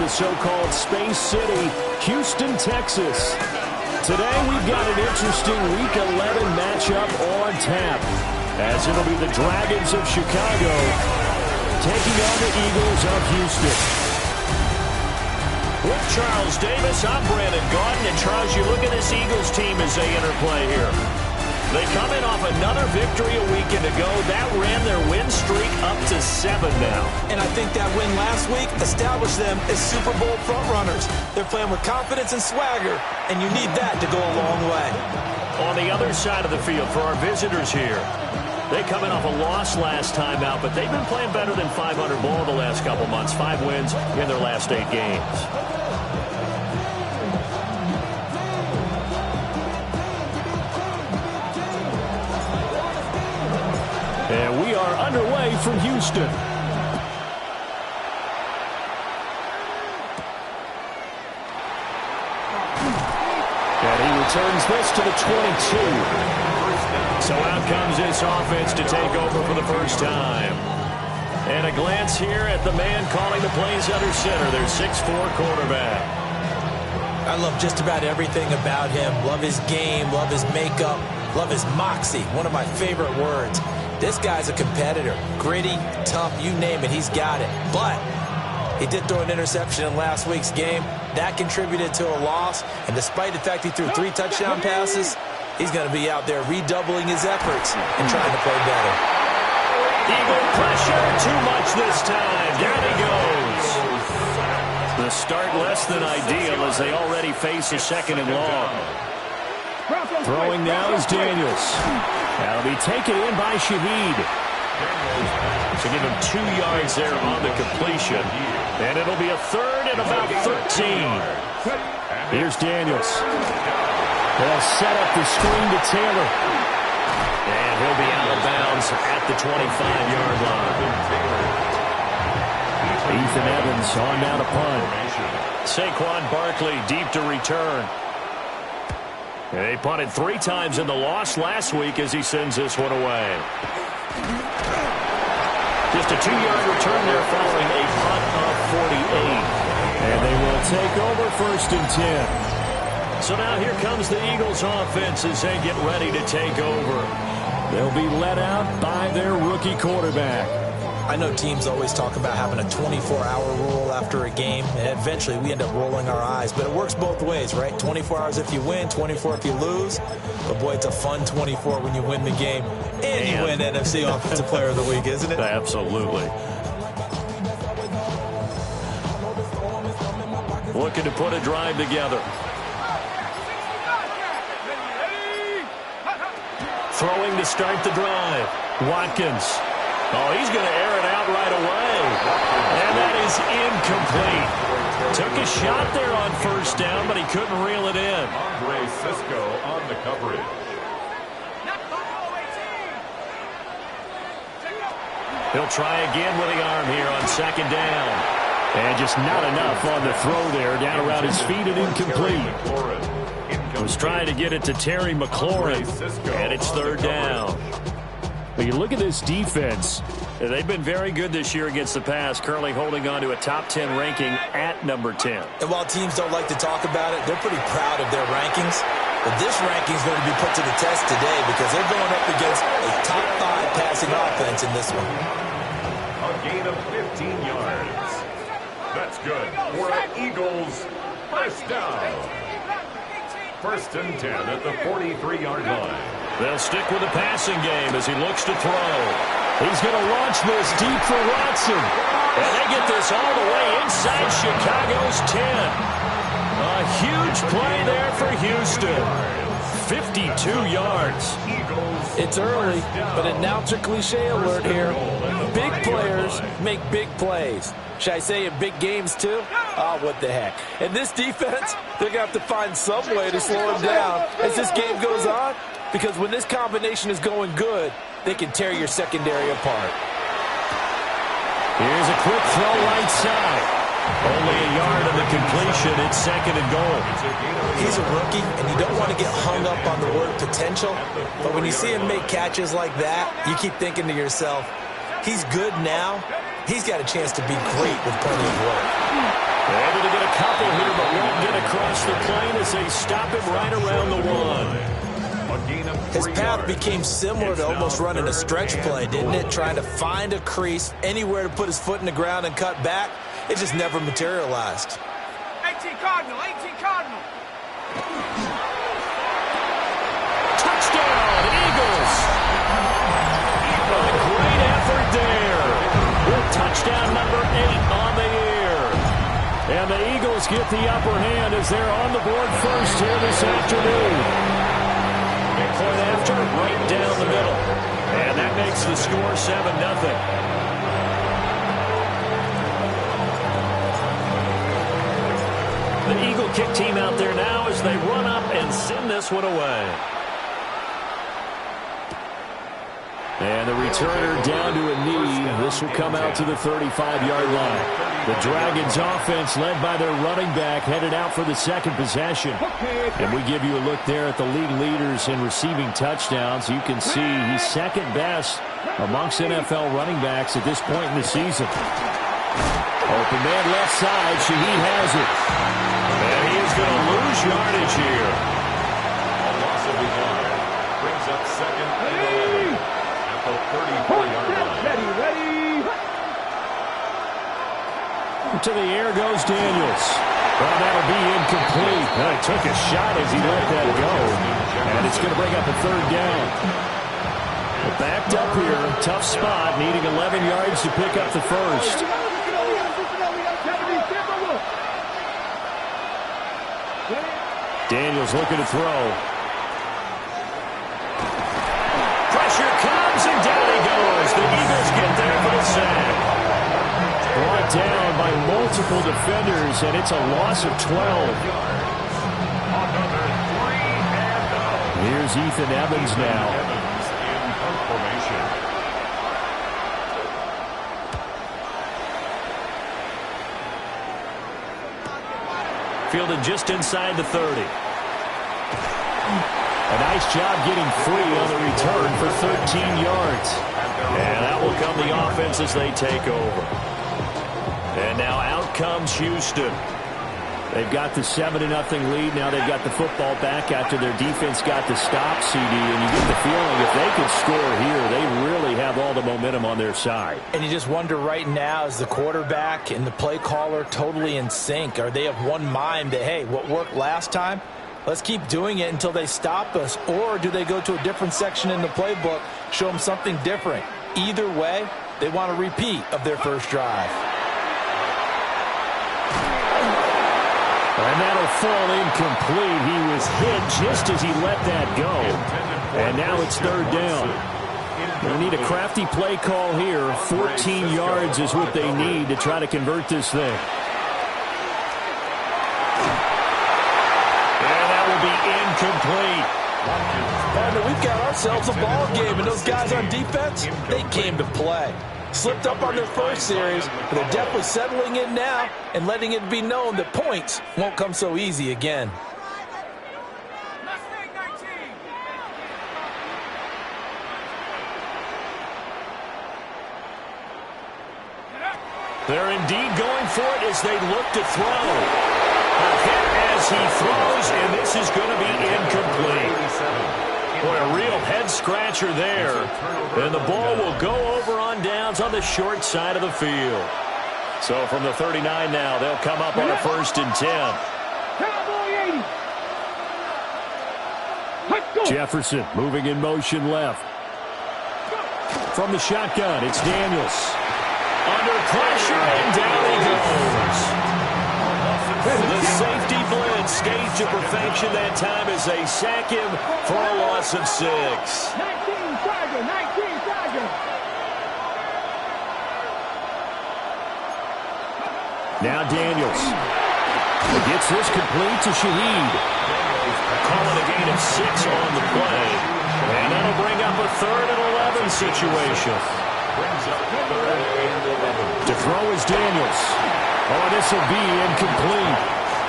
the so-called Space City, Houston, Texas. Today we've got an interesting Week 11 matchup on tap, as it'll be the Dragons of Chicago taking on the Eagles of Houston. With Charles Davis, I'm Brandon Gaudin. And Charles, you look at this Eagles team as they interplay here. They come in off another victory a weekend ago. That ran their win streak up to 7 now. And I think that win last week established them as Super Bowl frontrunners. They're playing with confidence and swagger, and you need that to go a long way. On the other side of the field for our visitors here, they come in off a loss last time out, but they've been playing better than 500 ball the last couple months. 5 wins in their last 8 games. And we are underway from Houston. And he returns this to the 22. So out comes this offense to take over for the first time. And a glance here at the man calling the plays under center, their 6'4" quarterback. I love just about everything about him. Love his game, love his makeup, love his moxie, one of my favorite words. This guy's a competitor. Gritty, tough, you name it, he's got it. But he did throw an interception in last week's game. That contributed to a loss. And despite the fact he threw 3 touchdown passes, he's going to be out there redoubling his efforts and trying to play better. Eagle pressure, too much this time. Down he goes. The start less than ideal as they already face a 2nd and long. Throwing now is Daniels. That'll be taken in by Shaheed. So give him 2 yards there on the completion. And it'll be a 3rd and about 13. Here's Daniels. They'll set up the screen to Taylor. And he'll be out of bounds at the 25-yard line. Ethan Evans on down to punt. Saquon Barkley deep to return. They punted 3 times in the loss last week as he sends this one away. Just a 2-yard return there following a punt of 48. And they will take over 1st and 10. So now here comes the Eagles offense as they get ready to take over. They'll be led out by their rookie quarterback. I know teams always talk about having a 24-hour rule after a game, and eventually we end up rolling our eyes. But it works both ways, right? 24 hours if you win, 24 if you lose. But, boy, it's a fun 24 when you win the game and you win NFC Offensive Player of the Week, isn't it? Absolutely. Looking to put a drive together. Throwing to start the drive. Watkins. Oh, he's going to air it out right away. And that is incomplete. Took a shot there on 1st down, but he couldn't reel it in. Andre Cisco on the coverage. He'll try again with the arm here on 2nd down. And just not enough on the throw there. Down around his feet and incomplete. Was trying to get it to Terry McLaurin. And it's 3rd down. But you look at this defense. They've been very good this year against the pass, currently holding on to a top 10 ranking at number 10. And while teams don't like to talk about it, they're pretty proud of their rankings. But this ranking is going to be put to the test today because they're going up against a top 5 passing offense in this one. A gain of 15 yards. That's good for an Eagles first down. 1st and 10 at the 43-yard line. They'll stick with the passing game as he looks to throw. He's going to launch this deep for Watson. And they get this all the way inside Chicago's 10. A huge play there for Houston. 52 yards. It's early, but announcer cliche alert here. Big players make big plays. Should I say in big games too? Oh, what the heck. And this defense, they're going to have to find some way to slow him down as this game goes on. Because when this combination is going good, they can tear your secondary apart. Here's a quick throw right side. Only a yard of the completion. It's 2nd and goal. He's a rookie, and you don't want to get hung up on the word potential. But when you see him make catches like that, you keep thinking to yourself, he's good now. He's got a chance to be great with plenty of work. Able to get a couple here, but won't get across the plane as they stop him right around the 1. His path became similar to almost running a stretch play, didn't it? Trying to find a crease, anywhere to put his foot in the ground and cut back. It just never materialized. 18 Cardinal, 18 Cardinal. Touchdown, Eagles. A great effort there. With touchdown number 8 on the year. And the Eagles get the upper hand as they're on the board first here this afternoon. Point after, right down the middle. And that makes the score 7-0. The Eagle kick team out there now as they run up and send this one away. And the returner down to a knee. This will come out to the 35-yard line. The Dragons offense led by their running back headed out for the second possession. And we give you a look there at the league leaders in receiving touchdowns. You can see he's second best amongst NFL running backs at this point in the season. Open man left side. Shaheed has it. And he is going to lose yardage here. A loss of 1. Brings up second and 11 at the 34-yard line. Ready. To the air goes Daniels. Well, that'll be incomplete. No, he took a shot as he let that go. And it's going to bring up a third down. Backed up here. Tough spot. Needing 11 yards to pick up the first. Daniels looking to throw. Pressure comes and down he goes. The Eagles get there for the sack. Brought down by multiple defenders, and it's a loss of 12. Here's Ethan Evans now. Evans in punt formation. Fielded just inside the 30. A nice job getting free on the return for 13 yards. And that will come the offense as they take over. And now out comes Houston. They've got the 7-0 lead. Now they've got the football back after their defense got the stop, CD. And you get the feeling if they could score here, they really have all the momentum on their side. And you just wonder right now, is the quarterback and the play caller totally in sync? Are they of one mind that, hey, what worked last time, let's keep doing it until they stop us? Or do they go to a different section in the playbook, show them something different? Either way, they want a repeat of their first drive. And that'll fall incomplete. He was hit just as he let that go. And now it's third down. They need a crafty play call here. 14 yards is what they need to try to convert this thing. And that will be incomplete. And we've got ourselves a ball game, and those guys on defense, they came to play. Slipped up on their first series, but they're definitely settling in now and letting it be known that points won't come so easy again. They're indeed going for it as they look to throw. A hit as he throws, and this is going to be incomplete. Boy, a real head-scratcher there. And the ball will go over on downs on the short side of the field. So from the 39 now, they'll come up on a 1st and 10. Jefferson moving in motion left. From the shotgun, it's Daniels. Under pressure, and down he goes. The safety blitz staged to perfection that time as they sack him for a loss of 6. 19 Tiger. Now Daniels gets this complete to Shaheed. Calling a gain of 6 on the play. And that'll bring up a 3rd and 11 situation. To throw is Daniels. Oh, this will be incomplete.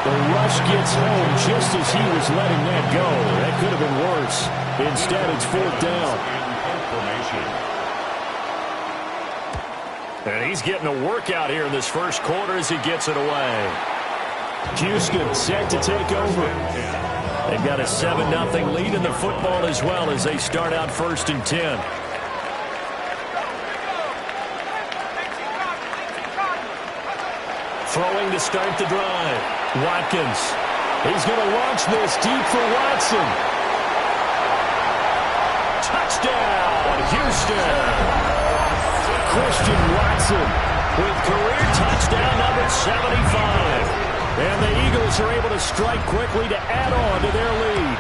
The rush gets home just as he was letting that go. That could have been worse. Instead, it's 4th down. And he's getting a workout here in this first quarter as he gets it away. Houston set to take over. They've got a 7-0 lead in the football as well as they start out 1st and 10. Throwing to start the drive. Watkins. He's going to launch this deep for Watson. Touchdown, Houston. Christian Watson With career touchdown number 75. And the Eagles are able to strike quickly to add on to their lead.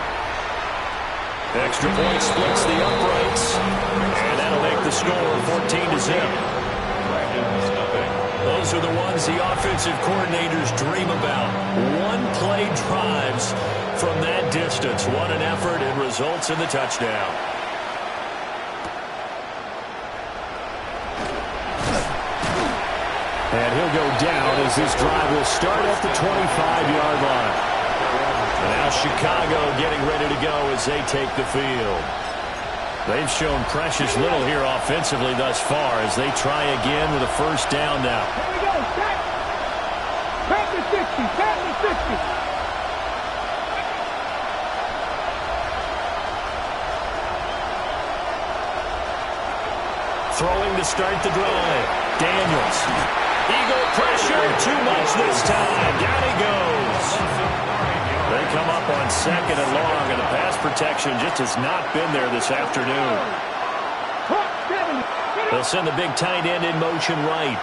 Extra point splits the uprights. And that'll make the score 14-0. Those are the ones the offensive coordinators dream about. One-play drives from that distance. What an effort. It results in the touchdown. And he'll go down as this drive will start at the 25-yard line. And now Chicago getting ready to go as they take the field. They've shown precious little here offensively thus far as they try again with a first down now. Here we go. Back to 60. Back to 60. Throwing to start the drive. Daniels. Eagle pressure. Too much this time. Down he goes. They come up on 2nd and long, and the pass protection just has not been there this afternoon. They'll send the big tight end in motion right.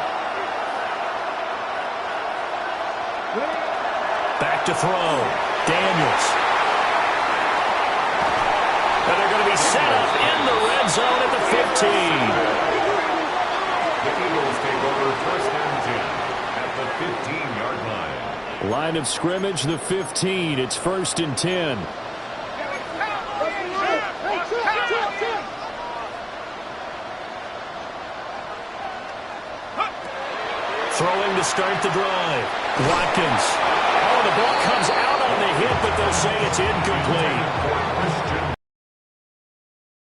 Back to throw. Daniels. And they're going to be set up in the red zone at the 15. The Eagles take over 1st and 10 at the 15-yard line. Line of scrimmage, the 15. It's 1st and 10. Throwing to start the drive. Watkins. Oh, the ball comes out on the hit, but they'll say it's incomplete.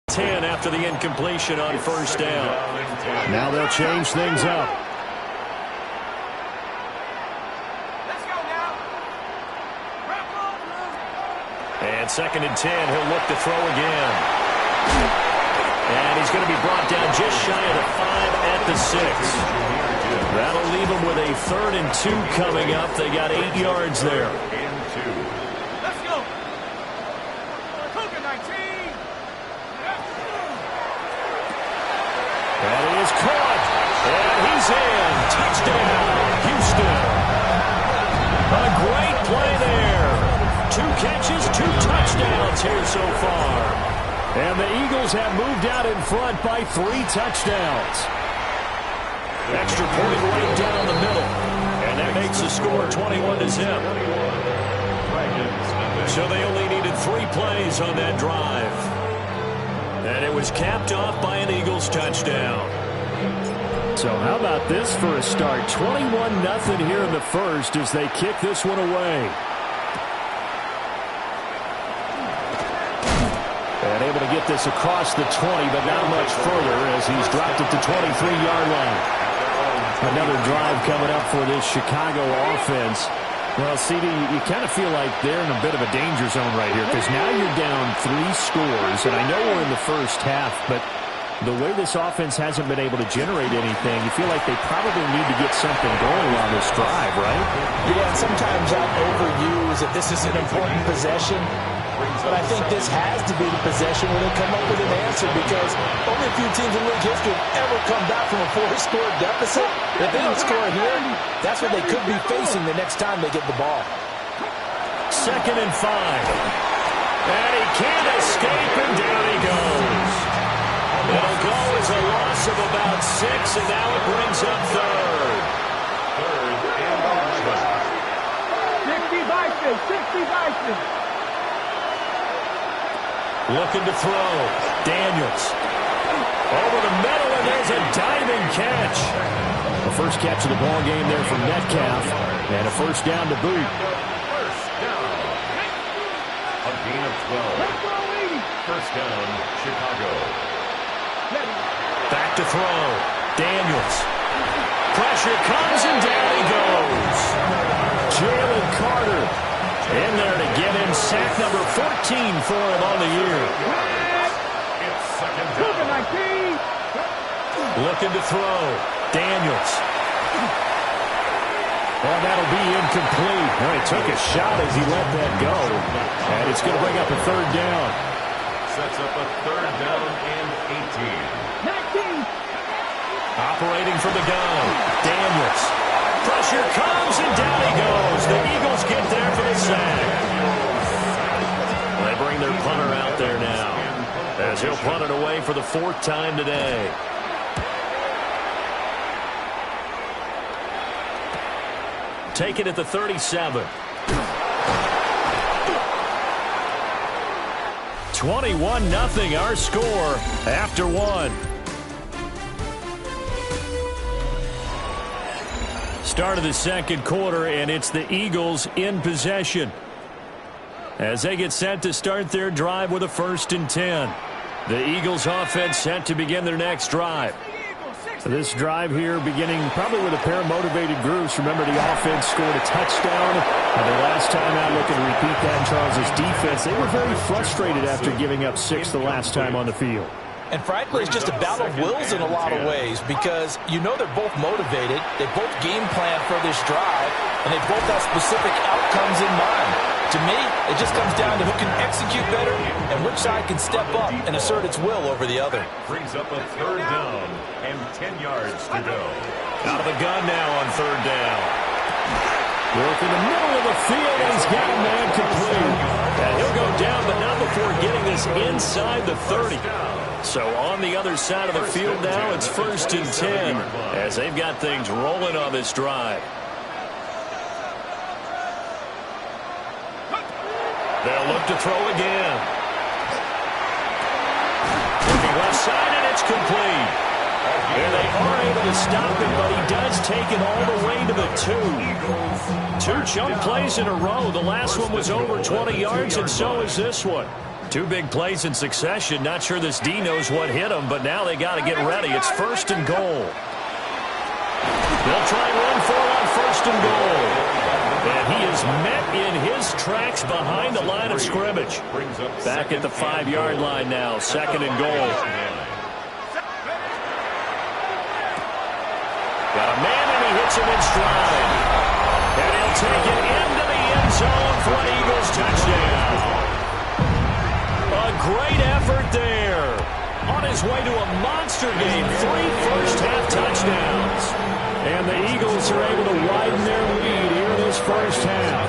10 after the incompletion on first down. Now they'll change things up. And 2nd and 10, he'll look to throw again. And he's going to be brought down just shy of the 5 at the 6. That'll leave him with a 3rd and 2 coming up. They got 8 yards there. Let's go. Cougar 19. And he is caught. And he's in. Touchdown, Houston. A great play there. 2 catches, 2 touchdowns here so far. And the Eagles have moved out in front by 3 touchdowns. Extra point right down the middle. And that makes the score 21-0. So they only needed 3 plays on that drive. And it was capped off by an Eagles touchdown. So how about this for a start? 21-0 here in the first as they kick this one away. And able to get this across the 20, but not much further as he's dropped it to 23-yard line. Another drive coming up for this Chicago offense. Well, CD, you kind of feel like they're in a bit of a danger zone right here because now you're down 3 scores, and I know we're in the first half, but the way this offense hasn't been able to generate anything, you feel like they probably need to get something going on this drive, right? Yeah, and sometimes I'll overuse that this is an important possession. But I think this has to be the possession where they come up with an answer because only a few teams in league history have ever come back from a 4-score deficit. If they don't score here, that's what they could be facing the next time they get the ball. 2nd and 5. And he can't escape, and down he goes. It'll go as a loss of about 6, and now it brings up 3rd. 60 Vikings. 60 Vikings. Looking to throw. Daniels. Over the middle, and there's a diving catch. The first catch of the ball game there from Metcalf, and a first down to boot. First down. A gain of 12. First down, Chicago. Back to throw. Daniels. Pressure comes, and down he goes. Jalen Carter In there to get him sack number 14 for him on the year. It's second down. Looking to throw. Daniels. And that'll be incomplete. Well, he took a shot as he let that go. And it's going to bring up a third down. Sets up a third down and 18. Operating from the gun. Daniels. Pressure comes, and down he goes. The Eagles get there for the sack. They bring their punter out there now, as he'll punt it away for the fourth time today. Take it at the 37. 21-0 our score after one. Start of the second quarter, and it's the Eagles in possession as they get set to start their drive with a 1st and 10. The Eagles offense set to begin their next drive. This drive here beginning probably with a pair of motivated groups. Remember, the offense scored a touchdown. And the last time out, looking to repeat that, Charles' defense, they were very frustrated after giving up 6 the last time on the field. And frankly, it's just a battle of wills in a lot of ways because you know they're both motivated. They both game plan for this drive, and they both have specific outcomes in mind. To me, it just comes down to who can execute better and which side can step up and assert its will over the other. Brings up a third down and 10 yards to go. Out of the gun now on third down. Work in the middle of the field, and he's got a man complete. And he'll go down, but not before getting this inside the 30. So on the other side of the field now, it's 1st and 10 as they've got things rolling on this drive. They'll look to throw again. Looking left side, and it's complete. And they are able to stop him, but he does take it all the way to the 2. 2 chunk plays in a row. The last one was over 20 yards, and so is this one. 2 big plays in succession. Not sure this D knows what hit him, but now they got to get ready. It's 1st and goal. They'll try and run for it on 1st and goal. And he is met in his tracks behind the line of scrimmage. Back at the 5-yard line now, 2nd and goal. Got a man, and he hits him in stride. And he'll take it into the end zone for an Eagles touchdown. A great effort there. On his way to a monster game, 3 first-half touchdowns. And the Eagles are able to widen their lead here in this first half.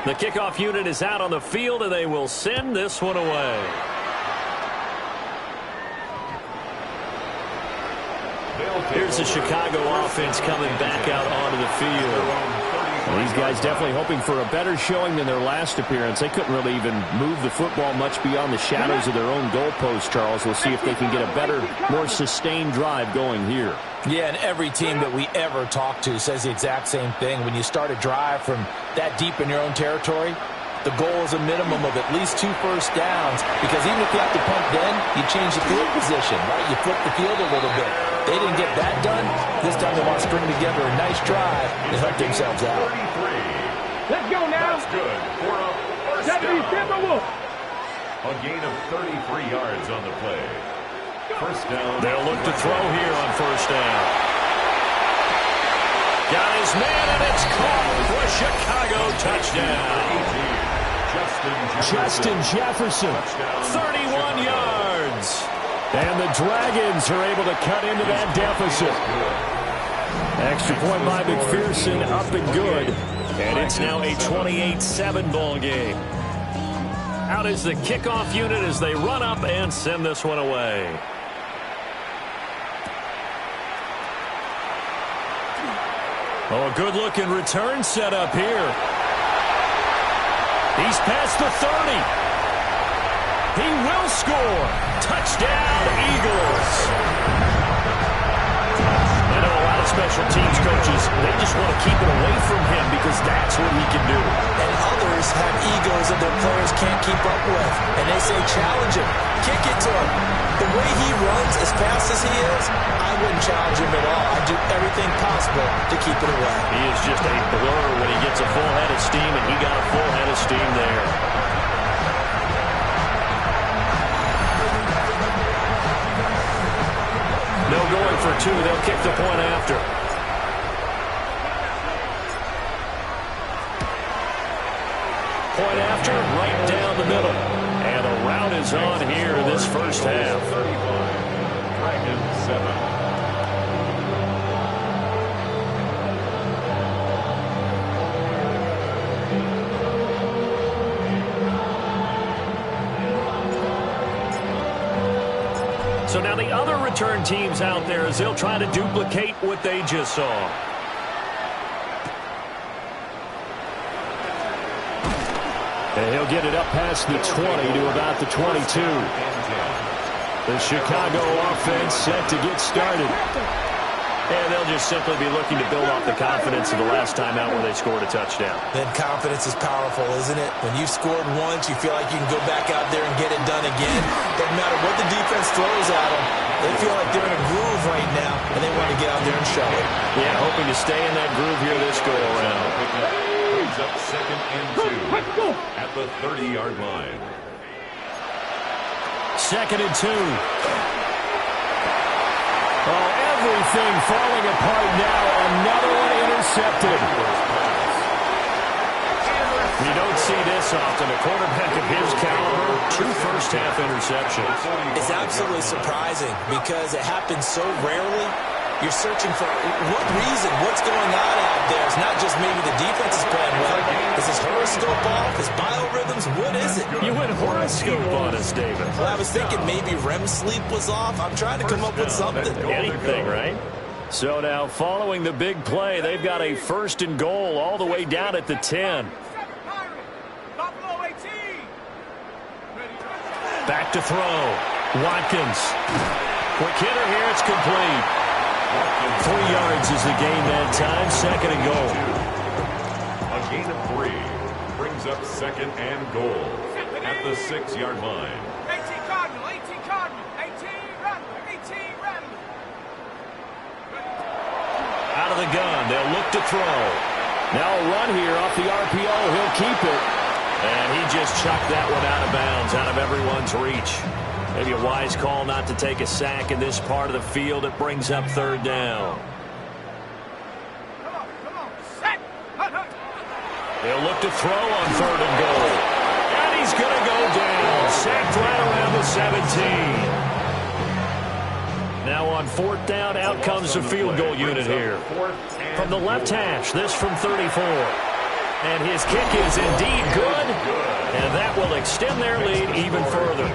The kickoff unit is out on the field, and they will send this one away. Here's the Chicago offense coming back out onto the field. Well, these guys definitely hoping for a better showing than their last appearance. They couldn't really even move the football much beyond the shadows of their own goalpost, Charles. We'll see if they can get a better, more sustained drive going here. Yeah, and every team that we ever talk to says the exact same thing. When you start a drive from that deep in your own territory, the goal is a minimum of at least 2 first downs, because even if you have to punt then, you change the field position, right? You flip the field a little bit. They didn't get that done. This time they want to string together a nice drive and help themselves out. Let's go now. That's good for a first down. A gain of 33 yards on the play. First down. They'll look to throw here on 1st down. Got his man, and it's caught for a Chicago touchdown. Justin Jefferson, 31 yards. and the Dragons are able to cut into that deficit. Extra point by McPherson, up and good. And it's now a 28-7 ball game. Out is the kickoff unit as they run up and send this one away. Oh, a good-looking return set up here. He's past the 30. He will score. Touchdown, Eagles. I know a lot of special teams coaches, they just want to keep it away from him because that's what he can do. And others have egos that their players can't keep up with. And they say, challenge him, kick it to him. The way he runs as fast as he is, I wouldn't challenge him at all. I'd do everything possible to keep it away. He is just a blur when he gets a full head of steam, and he got a full head of steam there. No going for two. They'll kick the point after. Point after, right down the middle. And a rout is on here this first half. 35, Dragons 7. So now the other return teams out there as they'll try to duplicate what they just saw. And he'll get it up past the 20 to about the 22. The Chicago offense set to get started. And they'll just simply be looking to build off the confidence of the last time out where they scored a touchdown. Then confidence is powerful, isn't it? When you've scored once, you feel like you can go back out there and get it done again. Doesn't matter what the defense throws at them. They feel like they're in a groove right now, and they want to get out there and show it. Yeah, hoping to stay in that groove here this go-around. Brings up 2nd and 2 at the 30-yard line. 2nd and 2. Oh, everything falling apart now. Another one intercepted. You don't see this often. A quarterback of his caliber, 2 first-half interceptions. It's absolutely surprising because it happens so rarely. You're searching for what reason, what's going on out there. It's not just maybe the defense is playing well. Is his horoscope off? His biorhythms? What is it? You went horoscope on us, David. Well, I was thinking maybe REM sleep was off. I'm trying to come up with something. Anything, right? So now, following the big play, they've got a 1st and goal all the way down at the 10. Back to throw. Watkins. Quick hitter here. It's complete. 3 yards is the gain that time. 2nd and goal. A gain of 3 brings up 2nd and goal at the 6-yard line. 18 Cardinal, 18 Cardinal, 18 Rattler, 18 Rattler. Out of the gun. They'll look to throw. Now a run here off the RPO. He'll keep it. And he just chucked that one out of bounds, out of everyone's reach. Maybe a wise call not to take a sack in this part of the field. It brings up 3rd down. Come on, set. They'll look to throw on 3rd and goal. And he's going to go down. Sacked right around the 17. Now on 4th down, out comes the field goal unit here. From the left hash, this from 34. And his kick is indeed good. And that will extend their lead even further.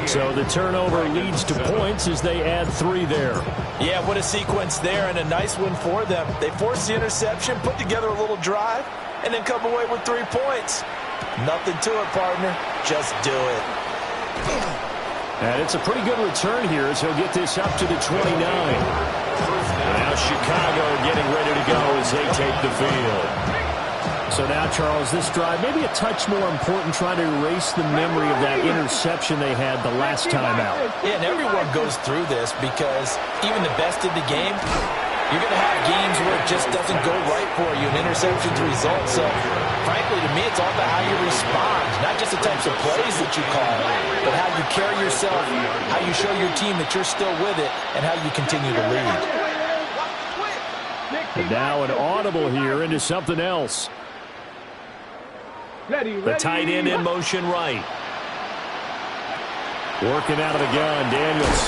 So the turnover leads to points as they add 3 there. Yeah, what a sequence there, and a nice one for them. They forced the interception, put together a little drive, and then come away with 3 points. Nothing to it, partner. Just do it. And it's a pretty good return here as he'll get this up to the 29. Now Chicago getting ready to go as they take the field. So now, Charles, this drive maybe a touch more important, trying to erase the memory of that interception they had the last time out. Yeah, and everyone goes through this because even the best in the game, you're going to have games where it just doesn't go right for you, and interceptions result. So, frankly, to me, it's all about how you respond, not just the types of plays that you call, but how you carry yourself, how you show your team that you're still with it, and how you continue to lead. And now an audible here into something else. The tight end in motion right. Working out of the gun, Daniels.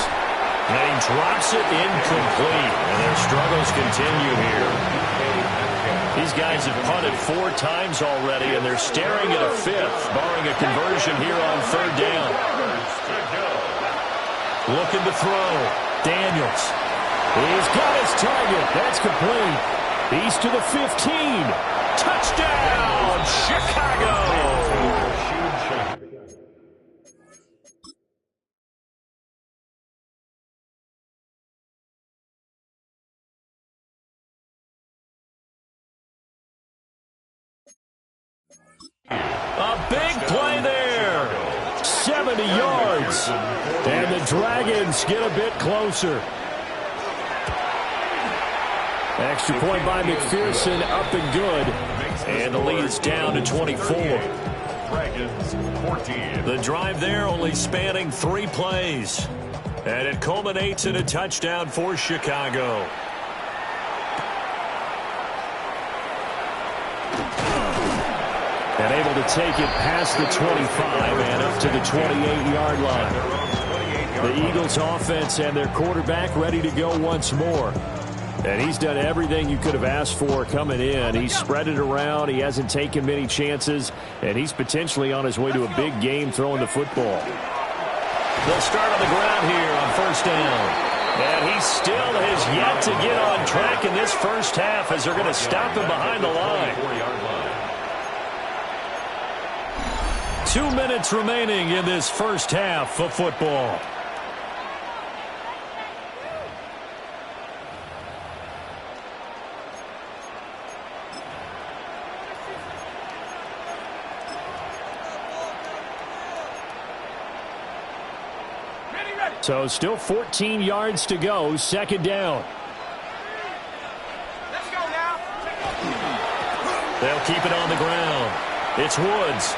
And he drops it incomplete. And their struggles continue here. These guys have punted 4 times already, and they're staring at a 5th, barring a conversion here on 3rd down. Looking to throw. Daniels. He's got his target. That's complete. He's to the 15. Touchdown, Chicago! A big play there. 70 yards. And the Dragons get a bit closer. Extra point by McPherson, up and good. And the lead is down to 24. Dragons 14. The drive there only spanning 3 plays. And it culminates in a touchdown for Chicago. And able to take it past the 25 and up to the 28-yard line. The Eagles offense and their quarterback ready to go once more. And he's done everything you could have asked for coming in. He's spread it around. He hasn't taken many chances. And he's potentially on his way to a big game throwing the football. They'll start on the ground here on first down. And he still has yet to get on track in this first half as they're going to stop him behind the line. 2 minutes remaining in this first half of football. So still 14 yards to go, second down. Let's go now. They'll keep it on the ground. It's Woods.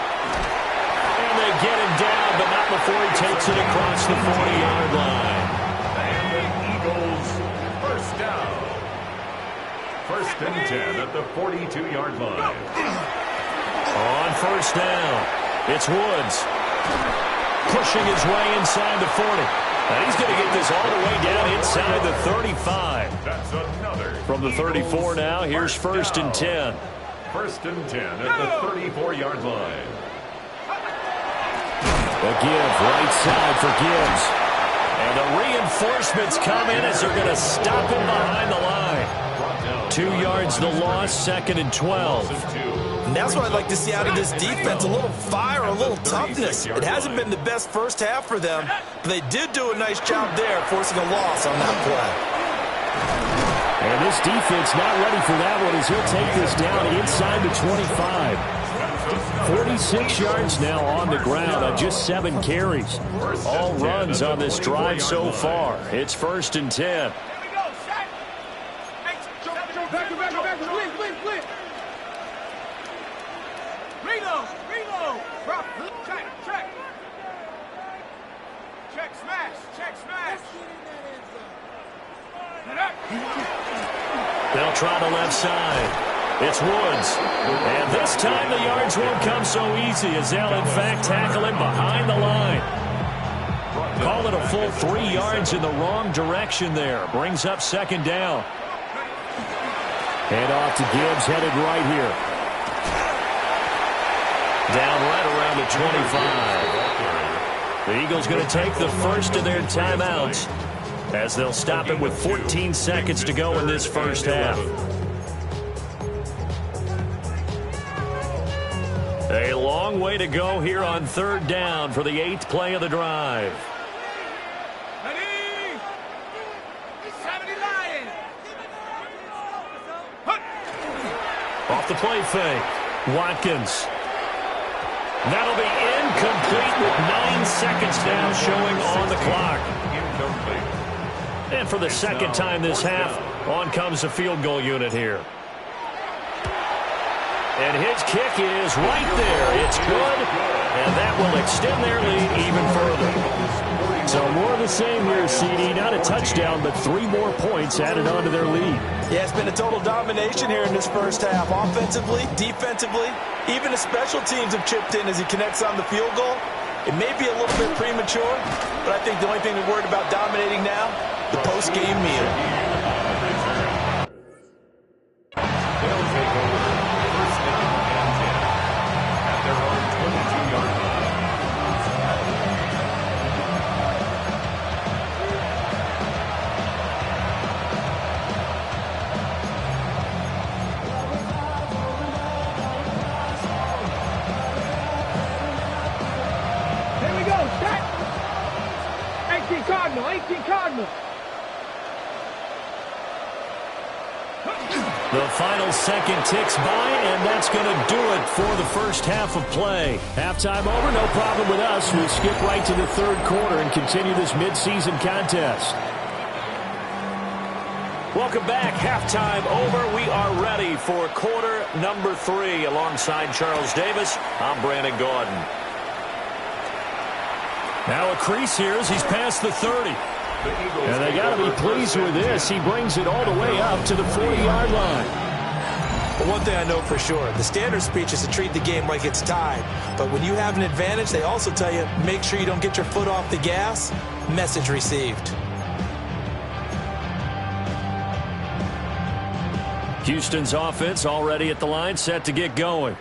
And they get him down, but not before he takes it across the 40-yard line. And the Eagles first down. First and 10 at the 42-yard line. On first down, it's Woods. Pushing his way inside the 40. And he's going to get this all the way down inside the 35. That's another. From the 34 now, here's first and 10. First and 10 at the 34-yard line. A give, right side for Gibbs. And the reinforcements come in as they're going to stop him behind the line. 2 yards the loss, second and 12. And that's what I'd like to see out of this defense, a little fire, a little toughness. It hasn't been the best first half for them, but they did do a nice job there forcing a loss on that play. And this defense not ready for that one as he'll take this down inside the 25. 46 yards now on the ground on just 7 carries. All runs on this drive so far. It's first and 10. They'll try the left side. It's Woods. And this time the yards won't come so easy as they'll in fact tackle him behind the line. Call it a full 3 yards in the wrong direction there. Brings up second down. Hand off to Gibbs, headed right here. Down right around the 25. The Eagles going to take the first of their timeouts as they'll stop it with 14 seconds to go in this first half. A long way to go here on third down for the 8th play of the drive. Ready? 70 Lions. Off the play fake. Watkins. That'll be incomplete with 9 seconds now showing on the clock. And for the second time this half, on comes the field goal unit here. And his kick is right there. It's good, and that will extend their lead even further. So more of the same here, CD. Not a touchdown, but 3 more points added on to their lead. Yeah, it's been a total domination here in this first half. Offensively, defensively, even the special teams have chipped in as he connects on the field goal. It may be a little bit premature, but I think the only thing we're worried about dominating now, the post-game meal. They'll take over first down and 10 at their own 22-yard line. Here we go, set. 18 Cardinal, 18 Cardinal. The final second ticks by, and that's going to do it for the first half of play. Halftime over, no problem with us. We'll skip right to the third quarter and continue this midseason contest. Welcome back. Halftime over. We are ready for quarter number 3. Alongside Charles Davis, I'm Brandon Gaudin. Now a crease here as he's past the 30. And they got to be pleased with this. He brings it all the way up to the 40-yard line. Well, one thing I know for sure, the standard speech is to treat the game like it's tied. But when you have an advantage, they also tell you, make sure you don't get your foot off the gas. Message received. Houston's offense already at the line, set to get going.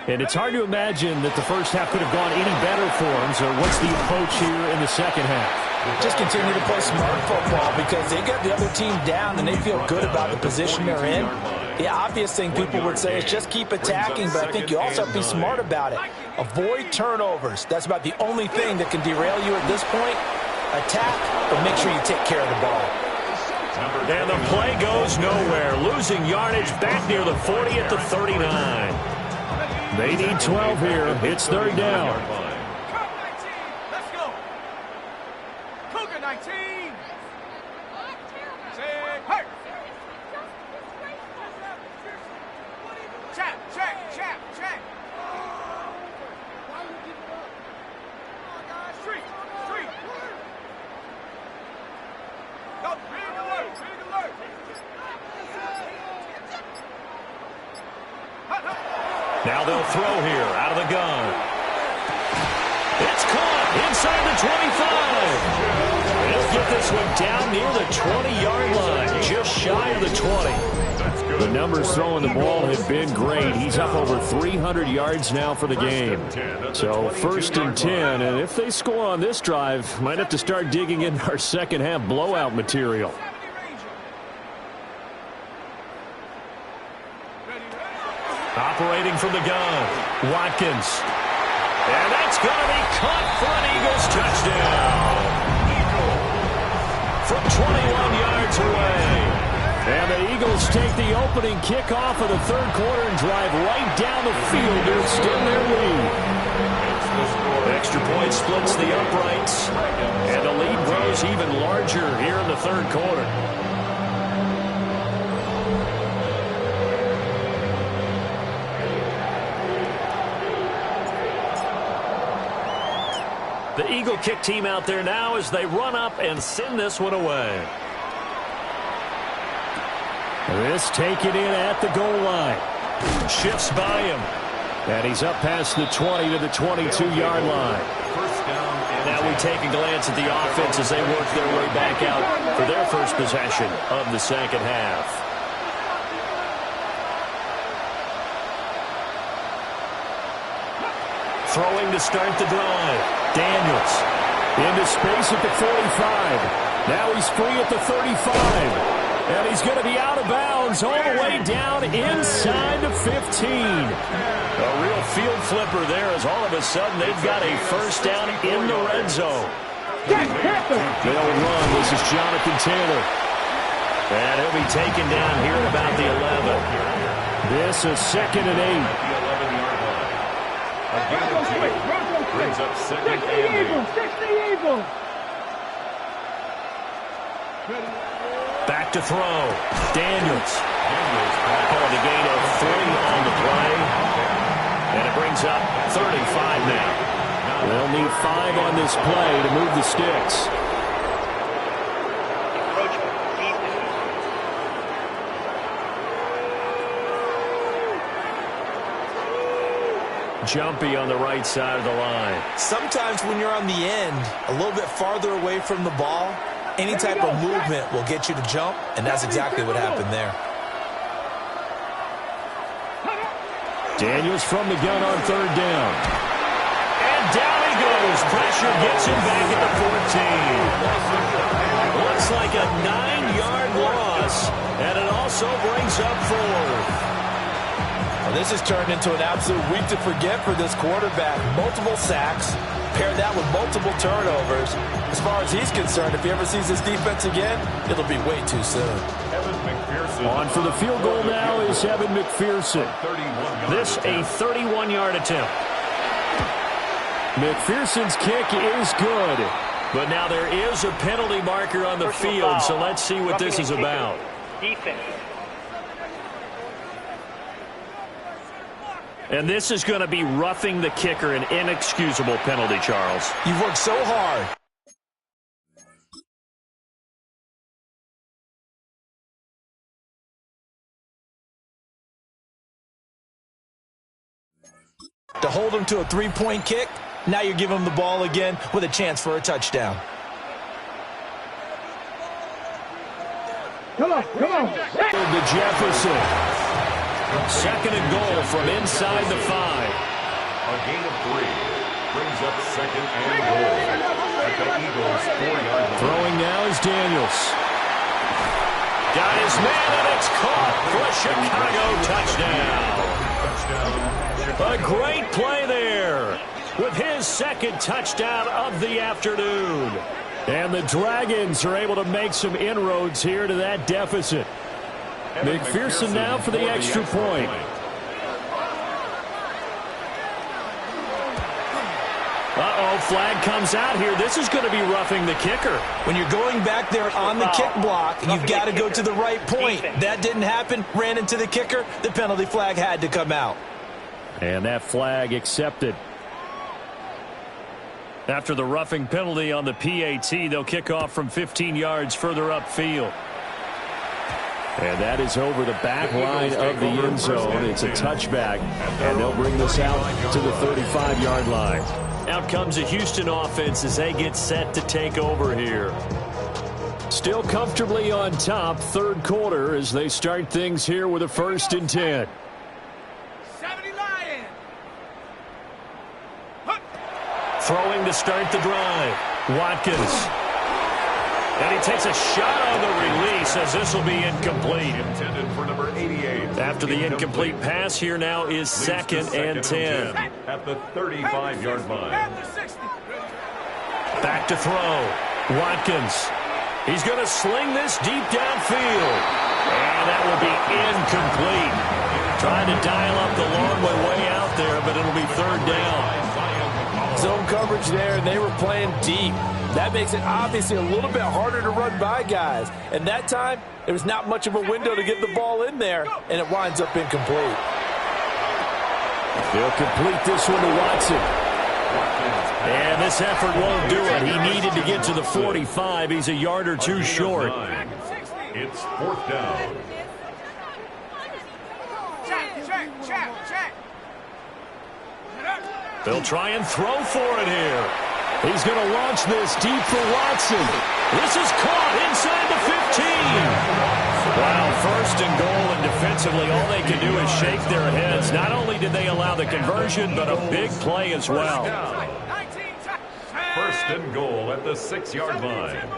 And it's hard to imagine that the first half could have gone any better for them. So what's the approach here in the second half? Just continue to play smart football because they got the other team down and they feel good about the position they're in. The obvious thing people would say is just keep attacking, but I think you also have to be smart about it. Avoid turnovers. That's about the only thing that can derail you at this point. Attack, but make sure you take care of the ball. And the play goes nowhere. Losing yardage back near the 40 at the 39. They need 12 here. It's third down. Let's go. Cougar 19. Say, hey. Check. Street. Go, big alert. Now they'll throw here out of the gun. It's caught inside the 25. They'll get this one down near the 20-yard line, just shy of the 20. The numbers throwing the ball have been great. He's up over 300 yards now for the game. So first and 10, and if they score on this drive, might have to start digging in our second half blowout material. Operating from the gun, Watkins. And that's going to be caught for an Eagles touchdown. From 21 yards away. And the Eagles take the opening kickoff of the third quarter and drive right down the field to extend their lead. Extra point splits the uprights. And the lead grows even larger here in the third quarter. The Eagle kick team out there now as they run up and send this one away. This taken in at the goal line. Shifts by him. And he's up past the 20 to the 22-yard line. Now we take a glance at the offense as they work their way back out for their first possession of the second half. Throwing to start the drive. Daniels. Into space at the 45. Now he's free at the 35. And he's going to be out of bounds all the way down inside the 15. A real field flipper there as all of a sudden they've got a first down in the red zone. They'll run. This is Jonathan Taylor. And he'll be taken down here at about the 11. This is 2nd and 8. Brings up second and 8. Back to throw. Daniels. Oh, the gain of 3 on the play. And it brings up 35 now. They'll need 5 on this play to move the sticks. Jumpy on the right side of the line. Sometimes when you're on the end, a little bit farther away from the ball, any type of movement will get you to jump, and that's exactly what happened there. Daniels from the gun on third down. And down he goes. Pressure gets him back at the 14. Looks like a 9-yard loss, and it also brings up 4. Well, this has turned into an absolute week to forget for this quarterback. Multiple sacks, pair that with multiple turnovers. As far as he's concerned, if he ever sees this defense again, it'll be way too soon. On for the field goal now is Evan McPherson. This a 31-yard attempt. McPherson's kick is good. But now there is a penalty marker on the field, so let's see what this is about. And this is going to be roughing the kicker, an inexcusable penalty, Charles. You've worked so hard. To hold him to a three-point kick, now you're giving him the ball again with a chance for a touchdown. Come on. To Jefferson. Second and goal from inside the 5. A gain of 3 brings up second and goal at the Eagles' 4-yard line. Throwing now is Daniels. Got his man, and it's caught for a Chicago touchdown. A great play there with his second touchdown of the afternoon. And the Dragons are able to make some inroads here to that deficit. McPherson now for the extra point. Uh-oh, flag comes out here. This is going to be roughing the kicker. When you're going back there on the kick block, you've got to go to the right point. That didn't happen. Ran into the kicker. The penalty flag had to come out. And that flag accepted. After the roughing penalty on the PAT, they'll kick off from 15 yards further upfield. And that is over the back line of the end zone. It's a touchback, and they'll bring this out to the 35-yard line. Out comes the Houston offense as they get set to take over here. Still comfortably on top, third quarter, as they start things here with a 1st and 10. Throwing to start the drive. Watkins. And he takes a shot on the release as this will be incomplete. Intended for number 88. After the incomplete pass, here now is second and 10. At the 35-yard line. Back to throw. Watkins. He's going to sling this deep downfield. And that will be incomplete. Trying to dial up the long way out there, but it'll be third down. Zone coverage there, and they were playing deep. That makes it obviously a little bit harder to run by guys. And that time, there was not much of a window to get the ball in there, and it winds up incomplete. They'll complete this one to Watson. And this effort won't do it. He needed to get to the 45. He's a yard or two short. It's 4th down. They'll try and throw for it here. He's going to launch this deep for Watson. This is caught inside the 15. Wow, 1st and goal, and defensively all they can do is shake their heads. Not only did they allow the conversion, but a big play as well. 1st and goal at the 6-yard line.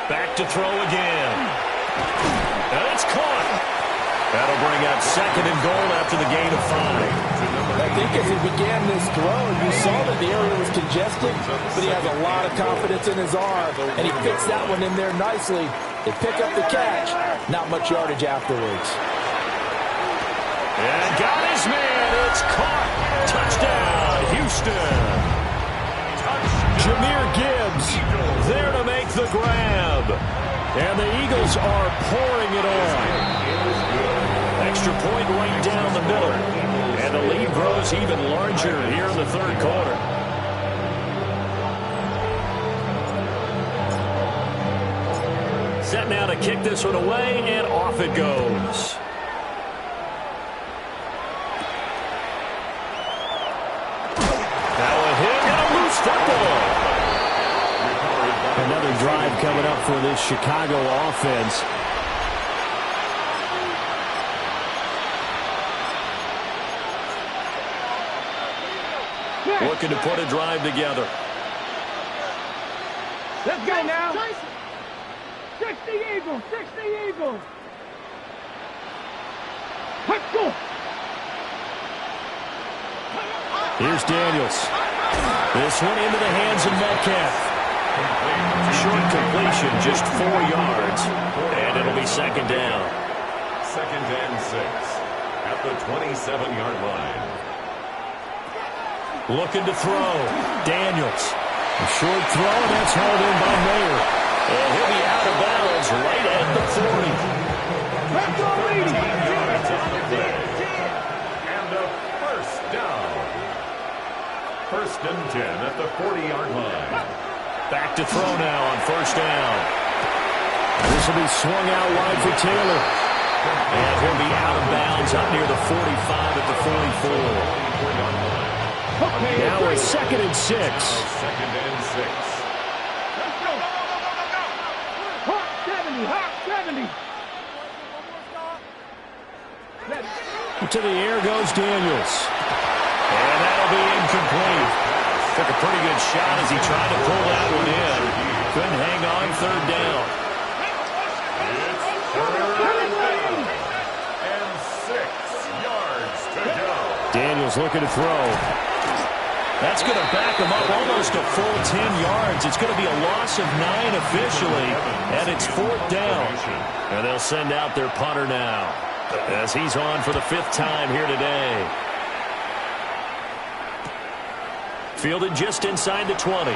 Back to throw again. And it's caught. That'll bring up second and goal after the gain of 5. I think as he began this throw, you saw that the area was congested, but he has a lot of confidence in his arm, and he fits that one in there nicely. They pick up the catch, not much yardage afterwards. And got his man. It's caught. Touchdown, Houston. Jahmyr Gibbs there to make the grab. And the Eagles are pouring it on. Extra point right down the middle. And the lead grows even larger here in the third quarter. Set now to kick this one away, and off it goes. Now a hit and a loose football. Another drive coming up for this Chicago offense. Looking to put a drive together. Let's go now. 60 Eagles, 60 Eagles. Let's go. Here's Daniels. This one into the hands of Metcalf. Short completion, just 4 yards. And it'll be second down. 2nd and 6 at the 27-yard line. Looking to throw. Daniels. A short throw, and that's held in by Mayer. And he'll be out of bounds right at the 40. 13 yards on the play. And a first down. 1st and 10 at the 40-yard line. Back to throw now on first down. This will be swung out wide for Taylor. And he'll be out of bounds up near the 45 at the 44. Now it's 2nd and 6. 2nd and 6. Let's go. Hot 70, hot 70. To the air goes Daniels. And that'll be incomplete. Took a pretty good shot as he tried to pull that one in. Couldn't hang on, 3rd down. It's 3rd down. And 6 yards to go. Daniels looking to throw. That's going to back him up almost a full 10 yards. It's going to be a loss of 9 officially, and it's 4th down. And they'll send out their punter now as he's on for the 5th time here today. Fielded just inside the 20.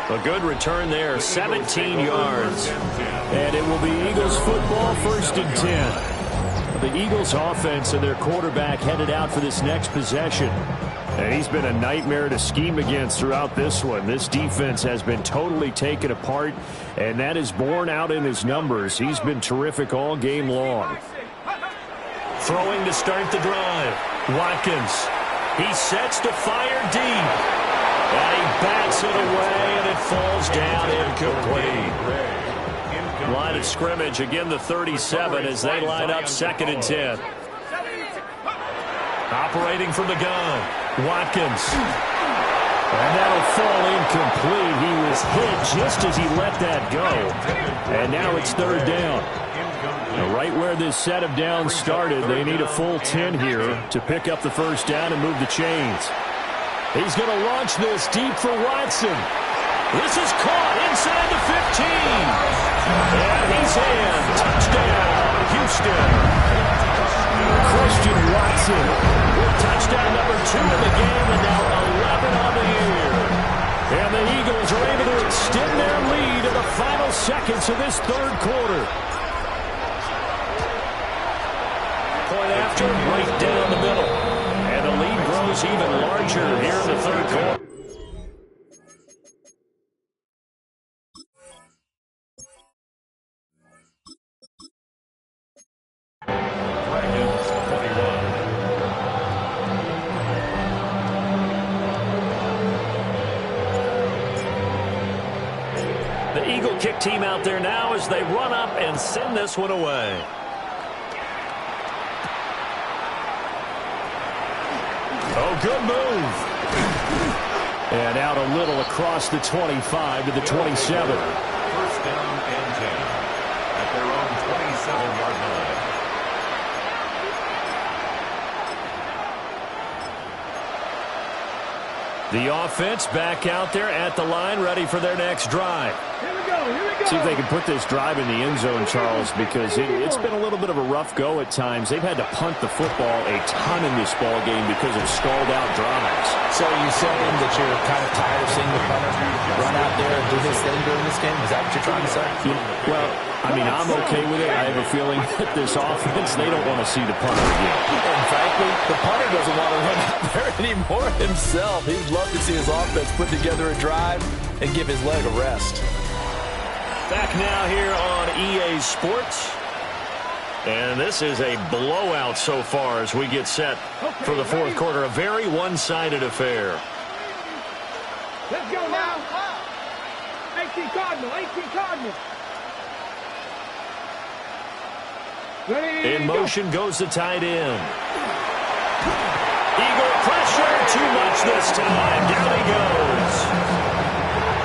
A good return there, 17 yards. And it will be Eagles football, 1st and 10. The Eagles offense and their quarterback headed out for this next possession. And he's been a nightmare to scheme against throughout this one. This defense has been totally taken apart, and that is borne out in his numbers. He's been terrific all game long. Throwing to start the drive. Watkins. He sets to fire deep. And he bats it away, and it falls down incomplete. Line of scrimmage, again the 37 as they line up 2nd and 10. Operating from the gun, Watkins. And that'll fall incomplete. He was hit just as he let that go. And now it's 3rd down. Now, right where this set of downs started, they need a full 10 here to pick up the 1st down and move the chains. He's going to launch this deep for Watson. This is caught inside the 15. And he's in. Touchdown, Houston. Christian Watson with touchdown number 2 in the game, and now 11 on the year. And the Eagles are able to extend their lead in the final seconds of this 3rd quarter. Point after, right down the middle. And the lead grows even larger here in the 3rd quarter. The Eagle kick team out there now as they run up and send this one away. Oh, good move. And out a little across the 25 to the 27. 1st down and 10 at their own 27-yard line. The offense back out there at the line, ready for their next drive. Here we go, here we go. See if they can put this drive in the end zone, Charles, because it's been a little bit of a rough go at times. They've had to punt the football a ton in this ball game because of stalled-out drives. So you're saying that you're kind of tired of seeing the punter run out there and do his thing during this game? Is that what you're trying to say? Well, I mean, I'm okay with it. I have a feeling that this offense, they don't want to see the punter again. And frankly, the punter doesn't want to run out there anymore himself. He'd love to see his offense put together a drive and give his leg a rest. Back now here on EA Sports. And this is a blowout so far as we get set for the 4th quarter. A very one-sided affair. Let's go now. 18 Cardinal, 18 Cardinal. Ready, In motion goes the tight end. Eagle pressure, too much this time. Down he goes.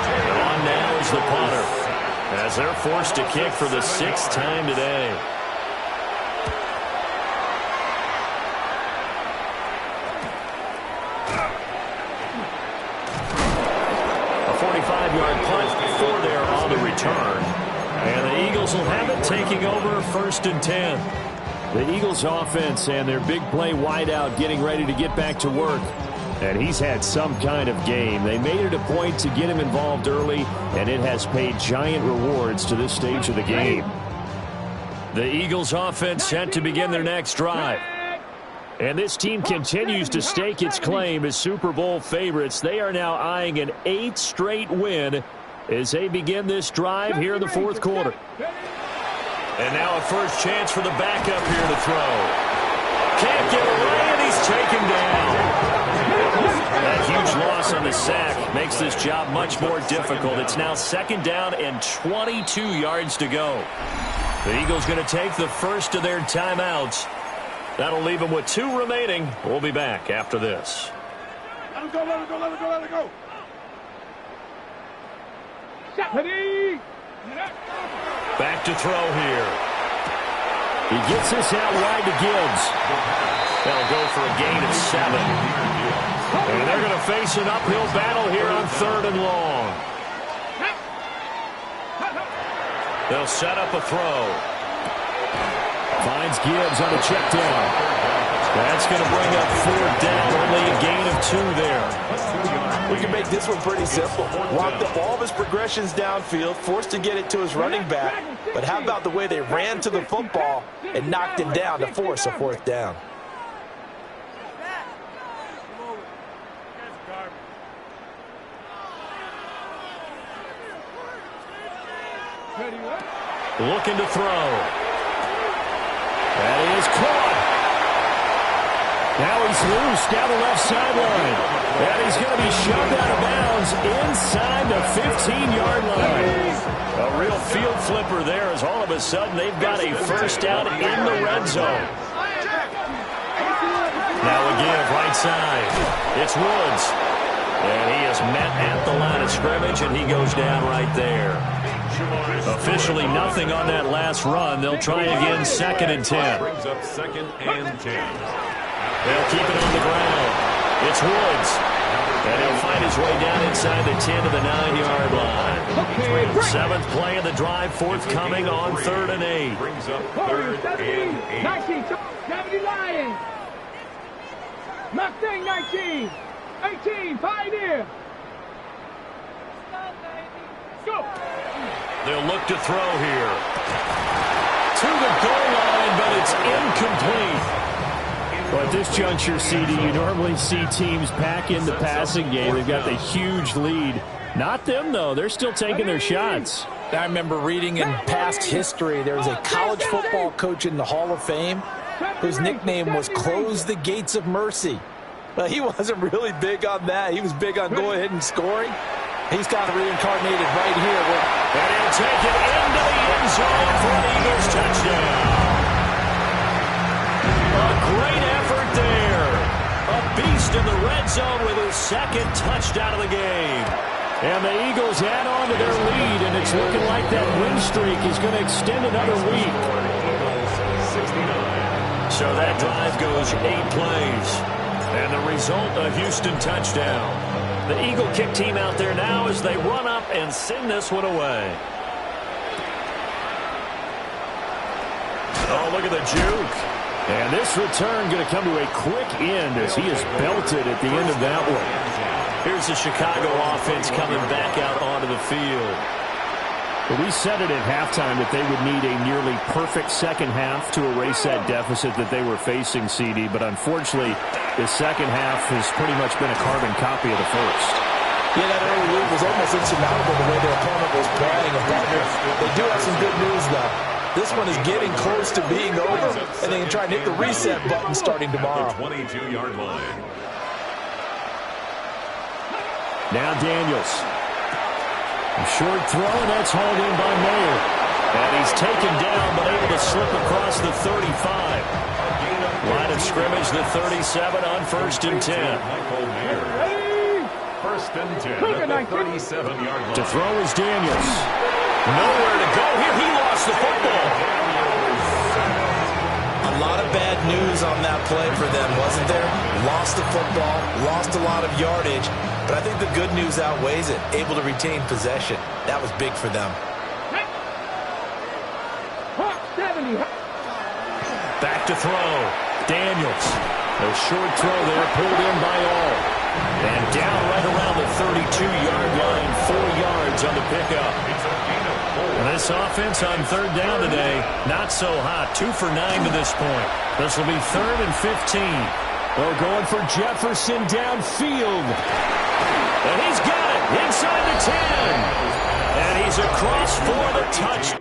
And on now is the punter, as they're forced to kick for the 6th time today. Eagles will have it, taking over 1st and 10. The Eagles offense and their big play wideout getting ready to get back to work. And he's had some kind of game. They made it a point to get him involved early, and it has paid giant rewards to this stage of the game. The Eagles offense set to begin their next drive. And this team continues to stake its claim as Super Bowl favorites. They are now eyeing an 8th straight win as they begin this drive here in the 4th quarter. And now a first chance for the backup here to throw. Can't get away, and he's taken down. That huge loss on the sack makes this job much more difficult. It's now 2nd down and 22 yards to go. The Eagles going to take the first of their timeouts. That'll leave them with 2 remaining. We'll be back after this. Let it go, let it go, let it go, let it go. Ready? Back to throw here. He gets this out wide to Gibbs. They'll go for a gain of 7. And they're going to face an uphill battle here on 3rd and long. They'll set up a throw. Finds Gibbs on a check down. That's going to bring up 4th down. Only a gain of 2 there. We can make this one pretty simple. Locked up all of his progressions downfield, forced to get it to his running back. But how about the way they ran to the football and knocked him down to force a 4th down? Looking to throw. That is caught. Now he's loose down the left sideline. And he's going to be shoved out of bounds inside the 15-yard line. A real field flipper there as all of a sudden they've got a first down in the red zone. Now a give right side. It's Woods. And he is met at the line of scrimmage, and he goes down right there. Officially nothing on that last run. They'll try again 2nd and 10. Brings up 2nd and 10. They'll keep it on the ground. It's Woods. And he'll find his way down inside the 10 to the 9-yard line. 7th play of the drive, forthcoming on 3rd and 8. Brings up 3rd and 8. 19, 70 Lions. Mustang 19. 18, Pioneer. Go. They'll look to throw here. To the goal line, but it's incomplete. Well, at this juncture, CD, you normally see teams pack in the passing game. They've got the huge lead. Not them, though. They're still taking their shots. I remember reading in past history, there was a college football coach in the Hall of Fame whose nickname was Close the Gates of Mercy. Well, he wasn't really big on that. He was big on going ahead and scoring. He's got reincarnated right here. And he'll take it into the end zone for an Eagles touchdown. A great effort there. A beast in the red zone with his 2nd touchdown of the game. And the Eagles add on to their lead, and it's looking like that win streak is going to extend another week. So that drive goes 8 plays. And the result, a Houston touchdown. The Eagle kick team out there now as they run up and send this one away. Oh, look at the juke. And this return going to come to a quick end as he is belted at the end of that one. Here's the Chicago offense coming back out onto the field. But we said it at halftime that they would need a nearly perfect second half to erase that deficit that they were facing, CD. But unfortunately, the second half has pretty much been a carbon copy of the first. Yeah, that early lead was almost insurmountable the way their opponent was playing. They do have some good news, though. This one is getting close to being over, and they can try and hit the reset button starting tomorrow. 22-yard line. Now Daniels. A short throw, and that's hauled in by Mayer. And he's taken down, but able to slip across the 35. Line of scrimmage, the 37 on 1st and 10. 1st and 10 at the 37-yard line. To throw is Daniels. Nowhere to go here. He lost the football. A lot of bad news on that play for them, wasn't there? Lost the football, lost a lot of yardage, but I think the good news outweighs it. Able to retain possession. That was big for them. Back to throw. Daniels. A short throw there, pulled in by all. And down right around the 32-yard line, 4 yards on the pickup. And this offense on third down today, not so hot. 2 for 9 to this point. This will be 3rd and 15. Well, going for Jefferson downfield. And he's got it inside the 10. And he's across for the touch.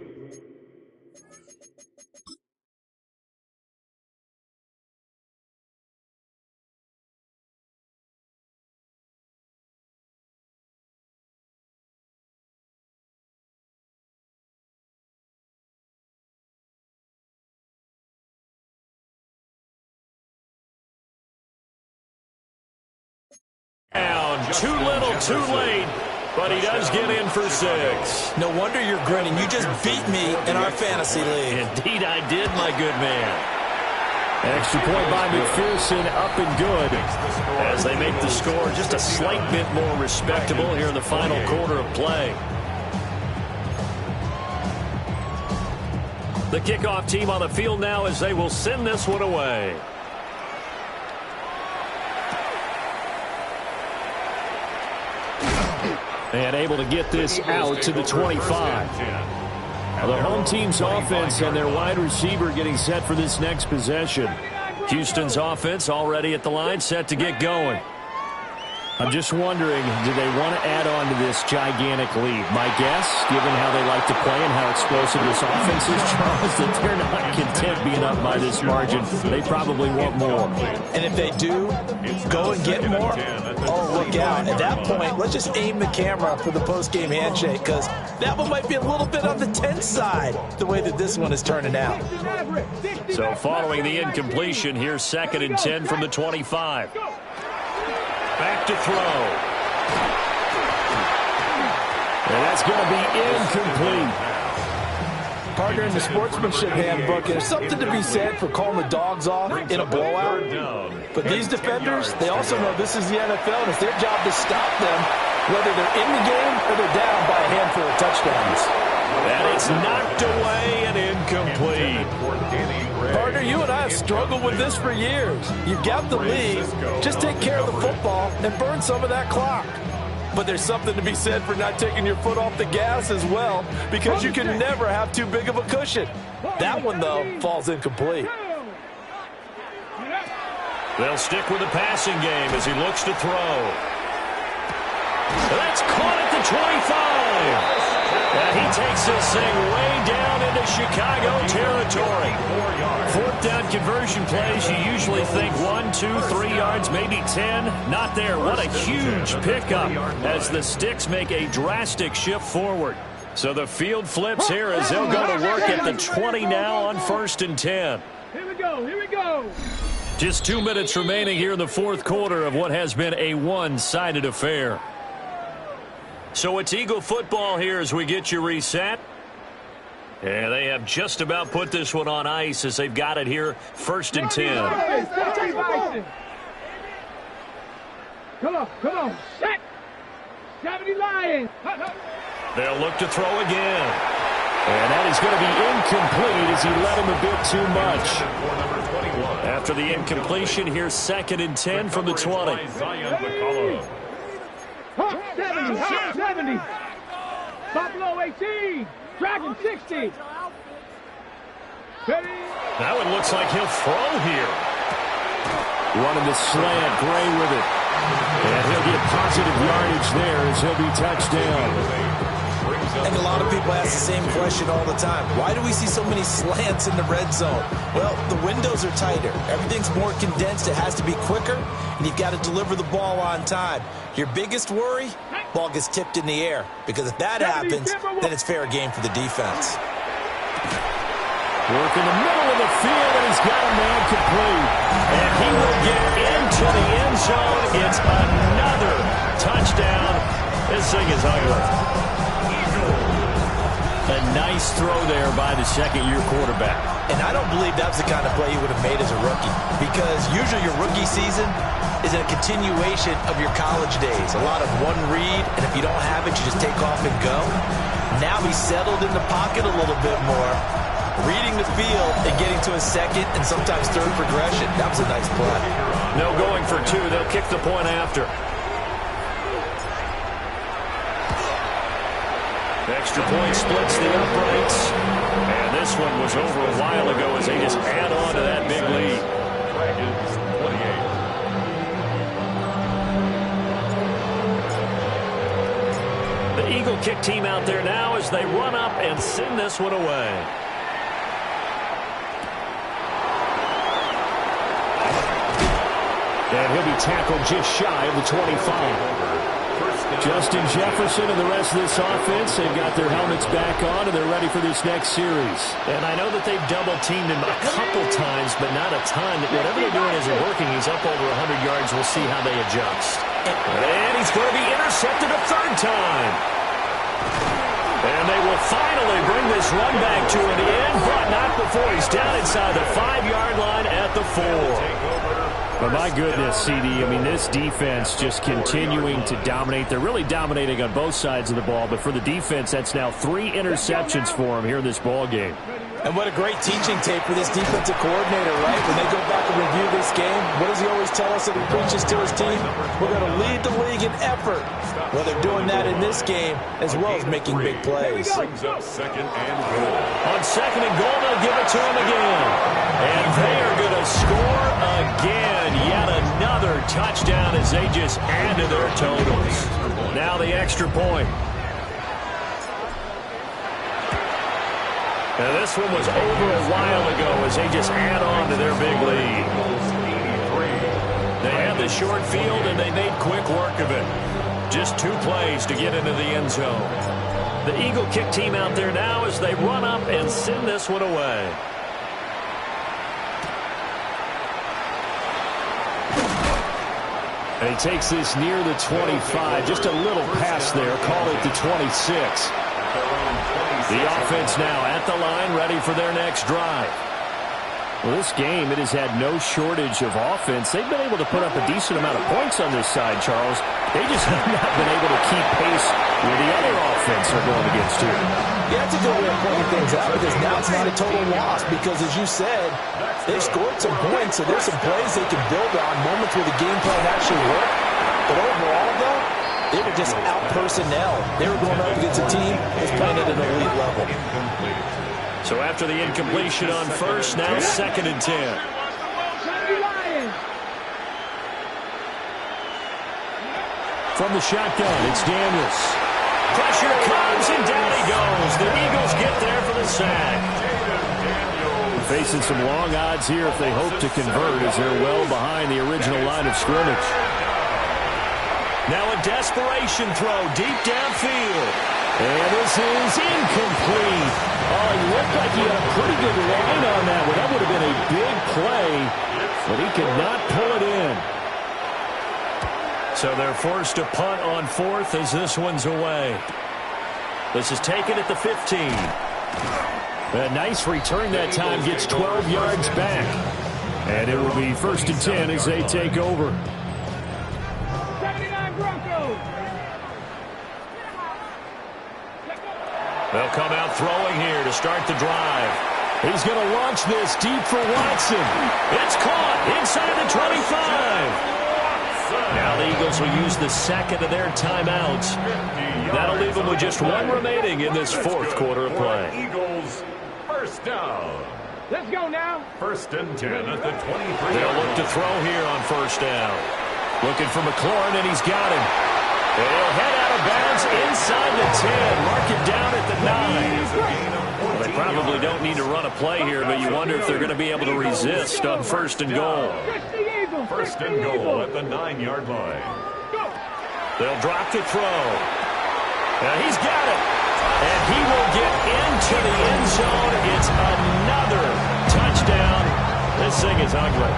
Down, too little, too late, but he does get in for 6. No wonder you're grinning. You just beat me in our fantasy league. Indeed I did, my good man. Extra point by McPherson, up and good. As they make the score just a slight bit more respectable here in the final quarter of play. The kickoff team on the field now as they will send this one away. And able to get this out to the 25. The home team's offense and their wide receiver getting set for this next possession. Houston's offense already at the line, set to get going. I'm just wondering, do they want to add on to this gigantic lead? My guess, given how they like to play and how explosive this offense is, Charles, that they're not content being up by this margin. They probably want more. And if they do, go and get more. Oh, look out. At that point, let's just aim the camera for the post-game handshake, because that one might be a little bit on the tense side, the way that this one is turning out. So following the incompletion, here's 2nd and 10 from the 25. Back to throw. And that's going to be incomplete. Partner, in the sportsmanship handbook, there's something to be said for calling the dogs off in a blowout. But these defenders, they also know this is the NFL, and it's their job to stop them, whether they're in the game or they're down by a handful of touchdowns. And it's knocked away and incomplete. Partner, you and I have struggled with this for years. You've got the lead. Just take care of the football and burn some of that clock. But there's something to be said for not taking your foot off the gas as well, because you can never have too big of a cushion. That one, though, falls incomplete. They'll stick with the passing game as he looks to throw. That's caught at the 25. And he takes this thing way down into Chicago territory. 4th down conversion plays, you usually think 1, 2, 3 yards, maybe 10. Not there. What a huge pickup as the sticks make a drastic shift forward. So the field flips here as they'll go to work at the 20 now on 1st and 10. Here we go, here we go. Just 2 minutes remaining here in the 4th quarter of what has been a one-sided affair. So it's Eagle football here as we get you reset. And they have just about put this one on ice as they've got it here, 1st and 10. Come on, set. 70 Lions. They'll look to throw again. And that is going to be incomplete as he led him a bit too much. After the incompletion, here's 2nd and 10 from the 20. Hawk 70, Hawk 70. Buffalo 18. Dragon 60. That one looks like he'll throw here. Running the slant, Gray with it. And he'll get positive yardage there as he'll be touched down. And a lot of people ask the same question all the time. Why do we see so many slants in the red zone? Well, the windows are tighter. Everything's more condensed. It has to be quicker, and you've got to deliver the ball on time. Your biggest worry? Ball gets tipped in the air. Because if that happens, then it's fair game for the defense. Work in the middle of the field, and he's got a man complete. And he will get into the end zone. It's another touchdown. This thing is ugly. A nice throw there by the second-year quarterback. And I don't believe that's the kind of play he would have made as a rookie. Because usually your rookie season is a continuation of your college days. A lot of one read, and if you don't have it, you just take off and go. Now he's settled in the pocket a little bit more, reading the field and getting to a second and sometimes third progression. That was a nice play. No going for two. They'll kick the point after. Extra point splits the uprights. And this one was over a while ago as they just add on to that big lead. Dragons 28. The Eagle kick team out there now as they run up and send this one away. And he'll be tackled just shy of the 25. Justin Jefferson and the rest of this offense, they've got their helmets back on, and they're ready for this next series. And I know that they've double-teamed him a couple times, but not a ton. Whatever they're doing isn't working. He's up over 100 yards. We'll see how they adjust. And he's going to be intercepted a third time. And they will finally bring this run back to an end, but not before he's down inside the 5-yard line at the 4. But my goodness, CD, I mean, this defense just continuing to dominate. They're really dominating on both sides of the ball, but for the defense, that's now 3 interceptions for them here in this ball game. And what a great teaching tape for this defensive coordinator, right? When they go back and review this game, what does he always tell us that he preaches to his team? We're going to lead the league in effort. Well, they're doing that in this game as well as making big plays. Brings up second and goal. On second and goal, they'll give it to him again. And they are going to score again. Yet another touchdown as they just add to their totals. Now the extra point. And this one was over a while ago as they just add on to their big lead. They had the short field and they made quick work of it. Just 2 plays to get into the end zone. The Eagle kick team out there now as they run up and send this one away. And he takes this near the 25. Just a little pass there. Call it the 26. The offense now at the line, ready for their next drive. Well, this game, it has had no shortage of offense. They've been able to put up a decent amount of points on this side, Charles. They just have not been able to keep pace with the other offense they're going against here. Yeah, that's a good way of pointing things out because now it's not a total loss because, as you said, they've scored some points, so there's some plays they can build on, moments where the game plan actually worked. But overall, though, they were just out-personnel. They were going up against a team that's playing at an elite level. So after the incompletion on first, now second and 10. From the shotgun, it's Daniels. Pressure comes, and down he goes. The Eagles get there for the sack. Facing some long odds here if they hope to convert as they're well behind the original line of scrimmage. Now a desperation throw deep downfield. And this is incomplete. Oh, he looked like he had a pretty good line on that one. That would have been a big play, but he could not pull it in. So they're forced to punt on fourth as this one's away. This is taken at the 15. A nice return that time, gets 12 yards back. And it will be first and 10 as they take over. 79 Broncos. They'll come out throwing here to start the drive. He's going to launch this deep for Watson. It's caught inside the 25. Now the Eagles will use the second of their timeouts. That'll leave them with just one remaining in this fourth quarter of play. Eagles first down. Let's go now. First and 10 at the 23. They'll look to throw here on first down. Looking for McLaurin, and he's got him. And he'll head out of bounds inside the 10. Mark it down at the 9. Well, they probably don't need to run a play here, but you wonder if they're going to be able to resist on first and goal. First and goal at the 9-yard line. They'll drop to throw. And he's got it. And he will get into the end zone. It's another touchdown. This thing is ugly.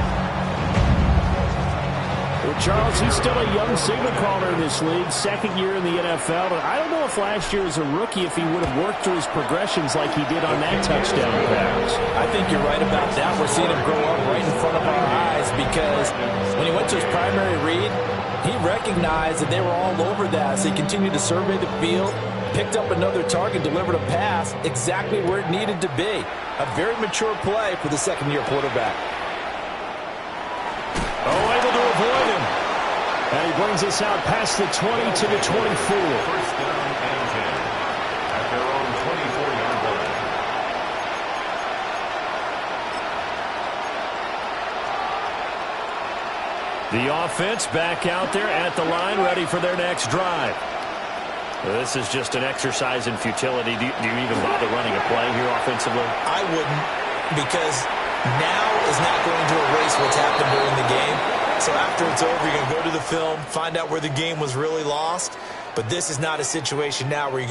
Well, Charles, he's still a young signal caller in this league, second year in the NFL. But I don't know if last year as a rookie, if he would have worked through his progressions like he did on that touchdown pass. I think you're right about that. We're seeing him grow up right in front of our eyes because when he went to his primary read, he recognized that they were all over that. So he continued to survey the field. Picked up another target, delivered a pass exactly where it needed to be. A very mature play for the second-year quarterback. Oh, able to avoid him. And he brings us out past the 20 to the 24. First down and 10 at their own 24-yard line. The offense back out there at the line, ready for their next drive. This is just an exercise in futility. Do you even bother running a play here offensively? I wouldn't, because now is not going to erase what's happened during the game. So after it's over, you're going to go to the film, find out where the game was really lost. But this is not a situation now where you